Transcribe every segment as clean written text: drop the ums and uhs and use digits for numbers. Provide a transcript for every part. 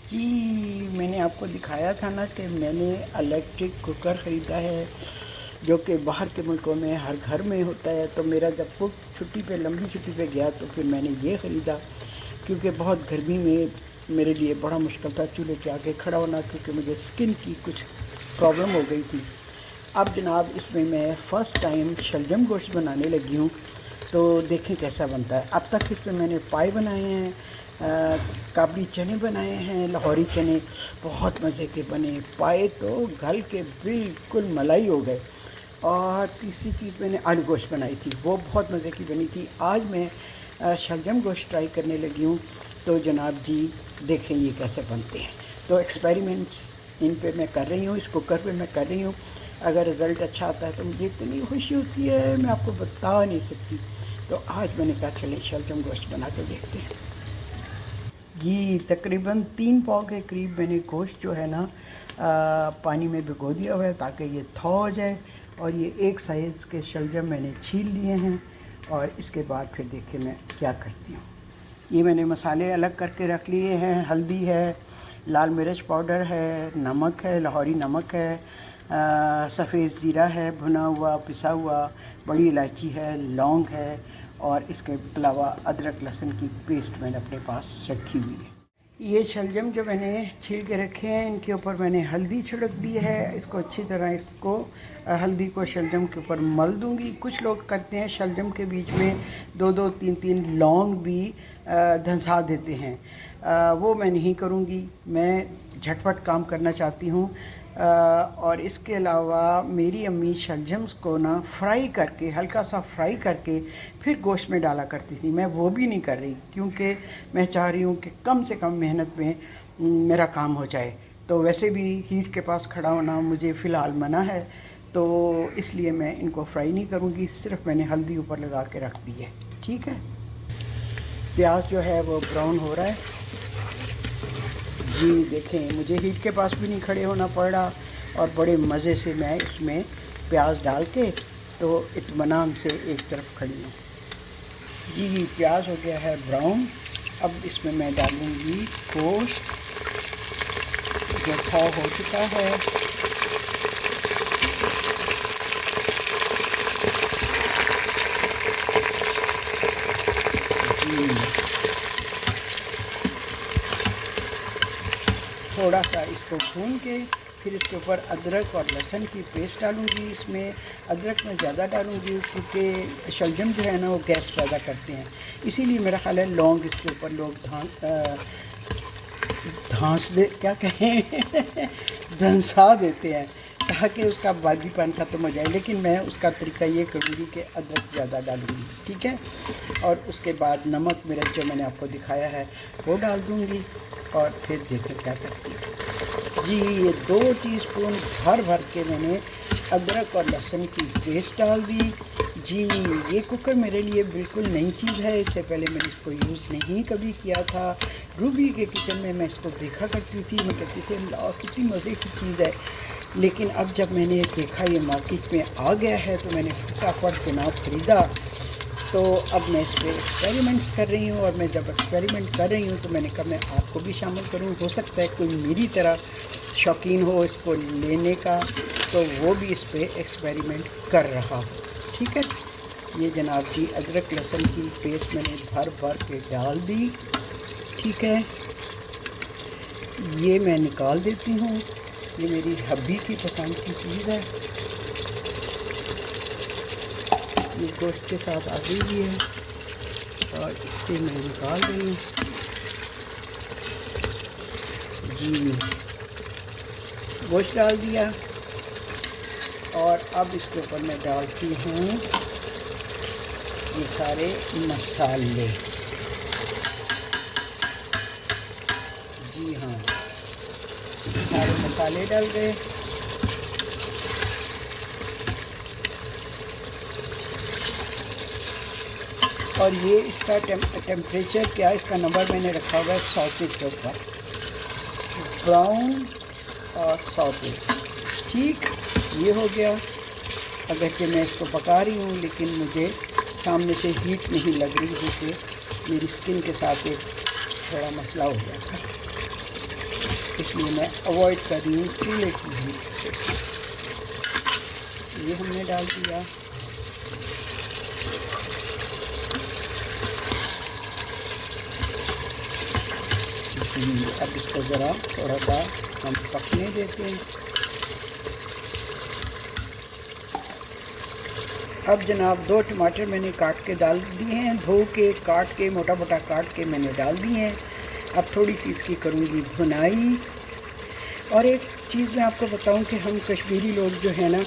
जी, मैंने आपको दिखाया था ना कि मैंने इलेक्ट्रिक कुकर ख़रीदा है, जो कि बाहर के मुल्कों में हर घर में होता है। तो मेरा जब कुक छुट्टी पे लंबी छुट्टी पे गया तो फिर मैंने ये ख़रीदा, क्योंकि बहुत गर्मी में मेरे लिए बड़ा मुश्किल था चूल्हे के आगे खड़ा होना, क्योंकि मुझे स्किन की कुछ प्रॉब्लम हो गई थी। अब जनाब इसमें मैं फ़र्स्ट टाइम शलजम गोश्त बनाने लगी हूँ, तो देखें कैसा बनता है। अब तक इसमें मैंने पाए बनाए हैं, काबली चने बनाए हैं, लाहौरी चने बहुत मज़े के बने, पाए तो गल के बिल्कुल मलाई हो गए। और तीसरी चीज़ मैंने आलू गोश्त बनाई थी, वो बहुत मज़े की बनी थी। आज मैं शलजम गोश्त ट्राई करने लगी हूँ, तो जनाब जी देखें ये कैसे बनते हैं। तो एक्सपेरिमेंट्स इन पे मैं कर रही हूँ, इस कुकर पे मैं कर रही हूँ। अगर रिज़ल्ट अच्छा आता है तो मुझे इतनी खुशी होती है, मैं आपको बता नहीं सकती। तो आज मैंने कहा चलें शलजम गोश्त बना के देखते हैं। जी, तकरीबन 3 पाव के करीब मैंने गोश्त जो है ना पानी में भिगो दिया हुआ है, ताकि ये थौ हो जाए। और ये एक साइज़ के शलजम मैंने छील लिए हैं, और इसके बाद फिर देखिए मैं क्या करती हूँ। ये मैंने मसाले अलग करके रख लिए हैं। हल्दी है, लाल मिर्च पाउडर है, नमक है, लाहौरी नमक है, सफ़ेद ज़ीरा है भुना हुआ पिसा हुआ, बड़ी इलायची है, लौंग है, और इसके अलावा अदरक लहसुन की पेस्ट मैंने अपने पास रखी हुई है। ये शलजम जो मैंने छील के रखे हैं, इनके ऊपर मैंने हल्दी छिड़क दी है। इसको अच्छी तरह हल्दी को शलजम के ऊपर मल दूंगी। कुछ लोग करते हैं शलजम के बीच में 2-2, 3-3 लौंग भी धंसा देते हैं। वो मैं नहीं करूँगी, मैं झटपट काम करना चाहती हूँ। और इसके अलावा मेरी अम्मी शलजम्स को ना फ्राई करके, हल्का सा फ्राई करके फिर गोश्त में डाला करती थी। मैं वो भी नहीं कर रही, क्योंकि मैं चाह रही हूँ कि कम से कम मेहनत में मेरा काम हो जाए। तो वैसे भी हीट के पास खड़ा होना मुझे फ़िलहाल मना है, तो इसलिए मैं इनको फ्राई नहीं करूँगी। सिर्फ मैंने हल्दी ऊपर लगा के रख दी है। ठीक है, प्याज जो है वो ब्राउन हो रहा है। जी देखें, मुझे हीट के पास भी नहीं खड़े होना पड़ रहा, और बड़े मज़े से मैं इसमें प्याज डाल के तो इत्मीनान से एक तरफ खड़ी हूँ। जी प्याज हो गया है ब्राउन। अब इसमें मैं डालूँगी गोश्त जो थौ हो चुका है। थोड़ा सा इसको भून के फिर इसके ऊपर अदरक और लहसुन की पेस्ट डालूँगी। इसमें अदरक मैं ज़्यादा डालूँगी, क्योंकि शलजम जो है ना वो गैस पैदा करते हैं, इसीलिए मेरा ख्याल है लौंग इसके ऊपर लोग धांस दे क्या कहें धंसा देते हैं, ताकि उसका बादीपन ख़त्म हो जाए। लेकिन मैं उसका तरीका ये करूँगी कि अदरक ज़्यादा डालूँगी। ठीक है, और उसके बाद नमक मिर्च जो मैंने आपको दिखाया है वो डाल दूँगी, और फिर देखें क्या करती है। जी ये 2 टीस्पून भर के मैंने अदरक और लहसुन की पेस्ट डाल दी। जी ये कुकर मेरे लिए बिल्कुल नई चीज़ है, इससे पहले मैंने इसको यूज़ नहीं कभी किया था। रूबी के किचन में मैं इसको देखा करती थी, मैं कहती थी ला कितनी मज़े की चीज़ है। लेकिन अब जब मैंने देखा ये मार्केट में आ गया है, तो मैंने फटाफट जनाब ख़रीदा। तो अब मैं इस पर एक्सपेरिमेंट्स कर रही हूँ, और मैं जब एक्सपेरिमेंट कर रही हूँ तो मैंने कहा मैं आपको भी शामिल करूँ। हो सकता है कोई मेरी तरह शौकीन हो इसको लेने का, तो वो भी इस पर एक्सपेरिमेंट कर रहा हो। ठीक है, ये जनाब जी अदरक लहसुन की पेस्ट मैंने भर के डाल दी। ठीक है, ये मैं निकाल देती हूँ, ये मेरी हब्बी की पसंद की चीज़ है। ये गोश्त के साथ आ गई है, और इससे मैं निकाल रही हूँ। जी गोश्त डाल दिया, और अब इसके ऊपर मैं डालती हूँ ये सारे मसाले। जी हाँ, सारे मसाले डाल गए। और ये इसका टेम्परेचर क्या, इसका नंबर मैंने रखा हुआ है 100 के ऊपर, ब्राउन और 100 पे। ठीक, ये हो गया। अगर कि मैं इसको पका रही हूँ, लेकिन मुझे सामने से हीट नहीं लग रही, क्योंकि मेरी स्किन के साथ एक थोड़ा मसला हो गया था। इसलिए मैं अवॉइड कर रही हूँ चूल्हे की हीट से। ये हमने डाल दिया। अब इसको ज़रा थोड़ा सा हम पकने देते हैं। अब जनाब 2 टमाटर मैंने काट के डाल दिए हैं, धो के काट के मोटा मोटा काट के मैंने डाल दिए हैं। अब थोड़ी सी इसकी करूँगी भुनाई। और एक चीज़ मैं आपको बताऊं कि हम कश्मीरी लोग जो है ना,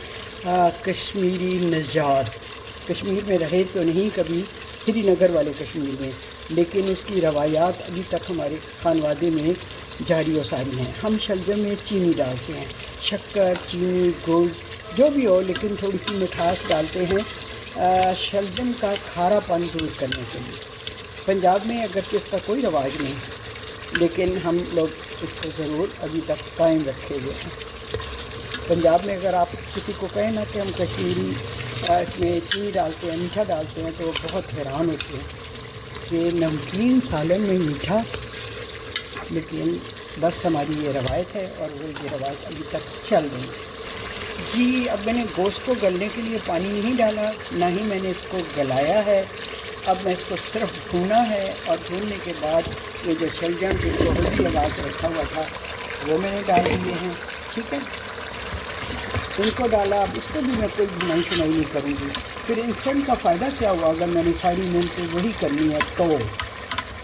कश्मीरी नजात, कश्मीर में रहे तो नहीं कभी, श्रीनगर वाले कश्मीर में, लेकिन उसकी रवायात अभी तक हमारे खानवादे में जारी व सारी हैं। हम शलजम में चीनी डालते हैं, शक्कर, चीनी, गुड़ जो भी हो, लेकिन थोड़ी सी मिठास डालते हैं शलजम का खारापन दूर करने के लिए। पंजाब में अगर इसका कोई रवाज नहीं, लेकिन हम लोग इसको ज़रूर अभी तक कायम रखे हुए हैं। पंजाब में अगर आप किसी को कहें ना कि हम कश्मीरी इसमें चीनी डालते हैं, मीठा डालते हैं, तो वो बहुत हैरान होते हैं कि नमकीन सालन में मीठा। लेकिन बस हमारी ये रवायत है और वो ये रवायत अभी तक चल रही है जी। अब मैंने गोश्त को गलने के लिए पानी नहीं डाला, ना ही मैंने इसको गलाया है। अब मैं इसको सिर्फ भूना है और भूनने के बाद ये जो शलजम जिनको हल्दी लगा के रखा हुआ था वो मैंने डाल दिए हैं। ठीक है, इनको डाला। अब इसको भी मैं कोई भुनाई शुनाई नहीं करूँगी। फिर इंस्टेंट का फ़ायदा क्या हुआ अगर मैंने सारी मिनटें वही करनी है। तो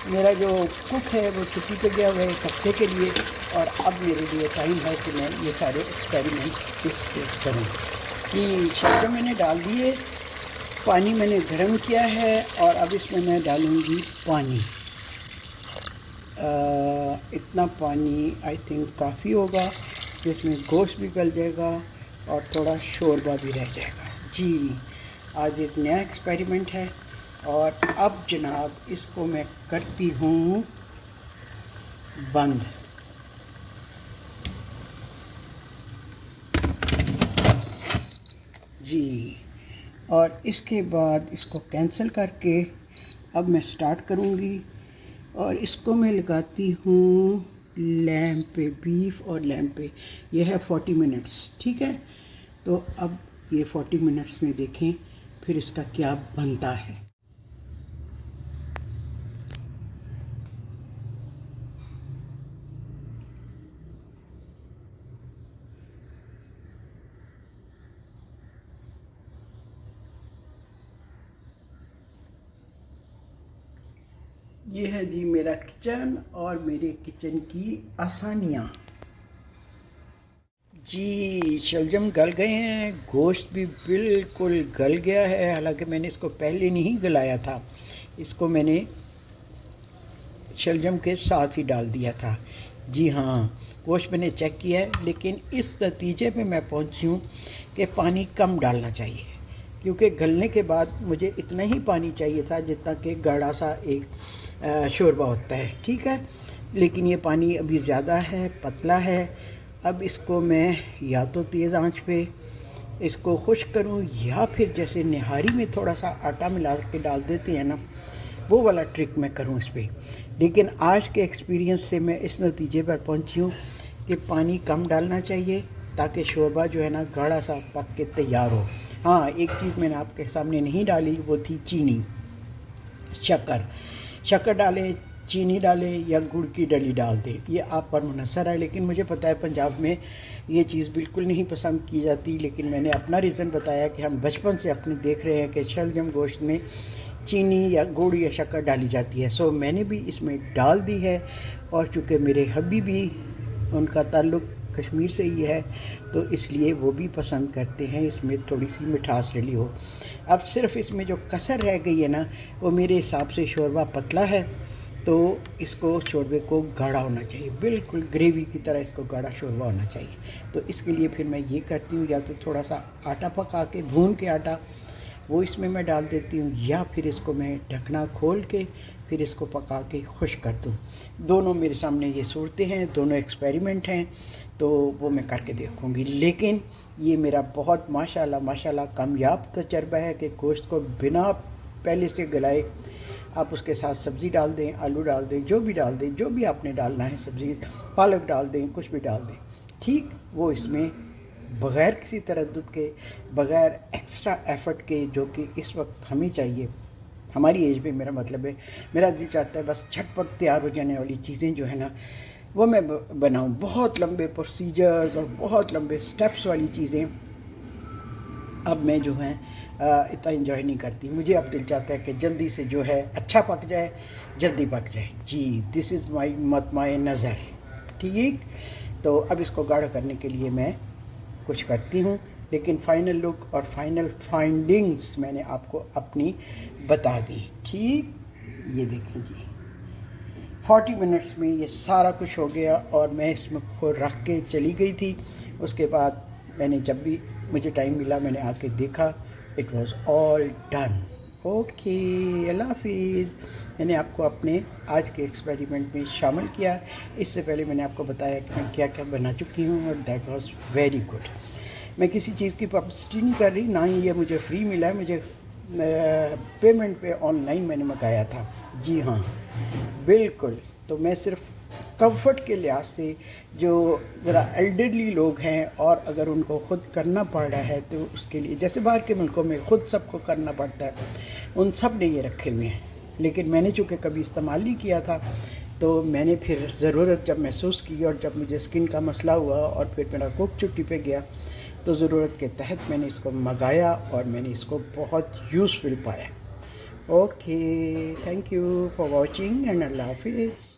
मेरा जो कुक है वो छुट्टी पे गया हुआ है 1 हफ्ते के लिए, और अब मेरे लिए टाइम है कि मैं ये सारे एक्सपेरिमेंट्स इसके करूँ। कि शलजम मैंने डाल दिए, पानी मैंने गर्म किया है और अब इसमें मैं डालूँगी पानी। इतना पानी आई थिंक काफ़ी होगा, जिसमें गोश्त भी गल जाएगा और थोड़ा शोरबा भी रह जाएगा जी। आज एक नया एक्सपेरिमेंट है। और अब जनाब इसको मैं करती हूँ बंद। जी, और इसके बाद इसको कैंसिल करके अब मैं स्टार्ट करूँगी। और इसको मैं लगाती हूँ लैम्प पे, बीफ और लैम्प पे। ये है 40 मिनट्स। ठीक है, तो अब ये 40 मिनट्स में देखें फिर इसका क्या बनता है। ये है जी मेरा किचन और मेरे किचन की आसानियाँ जी। शलजम गल गए हैं, गोश्त भी बिल्कुल गल गया है। हालांकि मैंने इसको पहले नहीं गलाया था, इसको मैंने शलजम के साथ ही डाल दिया था। जी हाँ, गोश्त मैंने चेक किया है, लेकिन इस नतीजे पे मैं पहुंची हूँ कि पानी कम डालना चाहिए, क्योंकि गलने के बाद मुझे इतना ही पानी चाहिए था जितना कि गाढ़ा सा एक शोरबा होता है। ठीक है, लेकिन ये पानी अभी ज़्यादा है, पतला है। अब इसको मैं या तो तेज़ आंच पे इसको खुश्क करूं, या फिर जैसे निहारी में थोड़ा सा आटा मिला के डाल देते हैं ना, वो वाला ट्रिक मैं करूं इस पर। लेकिन आज के एक्सपीरियंस से मैं इस नतीजे पर पहुंची हूँ कि पानी कम डालना चाहिए, ताकि शोरबा जो है ना गाढ़ा सा पक के तैयार हो। हाँ, एक चीज़ मैंने आपके सामने नहीं डाली, वो थी चीनी। शक्कर डालें, चीनी डालें या गुड़ की डली डाल दें, ये आप पर मुनहसर है। लेकिन मुझे पता है पंजाब में ये चीज़ बिल्कुल नहीं पसंद की जाती, लेकिन मैंने अपना रीज़न बताया कि हम बचपन से अपने देख रहे हैं कि शलजम गोश्त में चीनी या गुड़ या शक्कर डाली जाती है। सो मैंने भी इसमें डाल दी है। और चूँकि मेरे हब्बी भी, उनका ताल्लुक़ कश्मीर से ही है, तो इसलिए वो भी पसंद करते हैं इसमें थोड़ी सी मिठास डली हो। अब सिर्फ इसमें जो कसर रह गई है ना, वो मेरे हिसाब से शोरबा पतला है, तो इसको शोरबे को गाढ़ा होना चाहिए, बिल्कुल ग्रेवी की तरह इसको गाढ़ा शोरबा होना चाहिए। तो इसके लिए फिर मैं ये करती हूँ, या तो थोड़ा सा आटा पका के, भून के आटा, वो इसमें मैं डाल देती हूँ, या फिर इसको मैं ढकना खोल के फिर इसको पका के खुश्क कर दूँ। दोनों मेरे सामने ये सूरतें हैं, दोनों एक्सपेरिमेंट हैं, तो वो मैं करके देखूँगी। लेकिन ये मेरा बहुत माशाल्लाह कामयाब तजर्बा है कि गोश्त को बिना पहले से गलाए आप उसके साथ सब्ज़ी डाल दें, आलू डाल दें, जो भी डाल दें, जो भी आपने डालना है सब्ज़ी, पालक डाल दें, कुछ भी डाल दें, ठीक। वो इसमें बग़ैर किसी तरद्दुद के, बग़ैर एक्स्ट्रा एफ़र्ट के, जो कि इस वक्त हमें चाहिए हमारी एज में, मेरा मतलब है, मेरा दिल चाहता है बस झटपट तैयार हो जाने वाली चीज़ें जो है ना वो मैं बनाऊं। बहुत लंबे प्रोसीजर्स और बहुत लंबे स्टेप्स वाली चीज़ें अब मैं जो है इतना इंजॉय नहीं करती। मुझे अब दिल चाहता है कि जल्दी से जो है अच्छा पक जाए, जल्दी पक जाए जी। दिस इज़ माई नज़र, ठीक। तो अब इसको गाढ़ा करने के लिए मैं कुछ करती हूँ, लेकिन फ़ाइनल लुक और फाइनल फाइंडिंग्स मैंने आपको अपनी बता दी, ठीक। ये देखें जी, 40 मिनट्स में ये सारा कुछ हो गया और मैं इसको रख के चली गई थी। उसके बाद मैंने जब भी मुझे टाइम मिला मैंने आके देखा, it was all done. Okay, अल्लाह हाफिज़। मैंने आपको अपने आज के एक्सपेरिमेंट में शामिल किया। इससे पहले मैंने आपको बताया कि मैं क्या क्या बना चुकी हूँ और दैट वाज वेरी गुड। मैं किसी चीज़ की पब्लिसिटी नहीं कर रही, ना ही ये मुझे फ्री मिला है, मुझे पेमेंट पे ऑनलाइन मैंने मंगाया था। जी हाँ, बिल्कुल। तो मैं सिर्फ कंफर्ट के लिहाज से, जो ज़रा एल्डरली लोग हैं और अगर उनको ख़ुद करना पड़ रहा है तो उसके लिए, जैसे बाहर के मुल्कों में ख़ुद सबको करना पड़ता है, उन सब ने ये रखे हुए हैं। लेकिन मैंने चूँकि कभी इस्तेमाल नहीं किया था तो मैंने फिर ज़रूरत जब महसूस की और जब मुझे स्किन का मसला हुआ और फिर मेरा कुक छुट्टी पे गया तो ज़रूरत के तहत मैंने इसको मंगाया और मैंने इसको बहुत यूज़फुल पाया। Okay, thank you for watching and अल्लाह हाफिज़।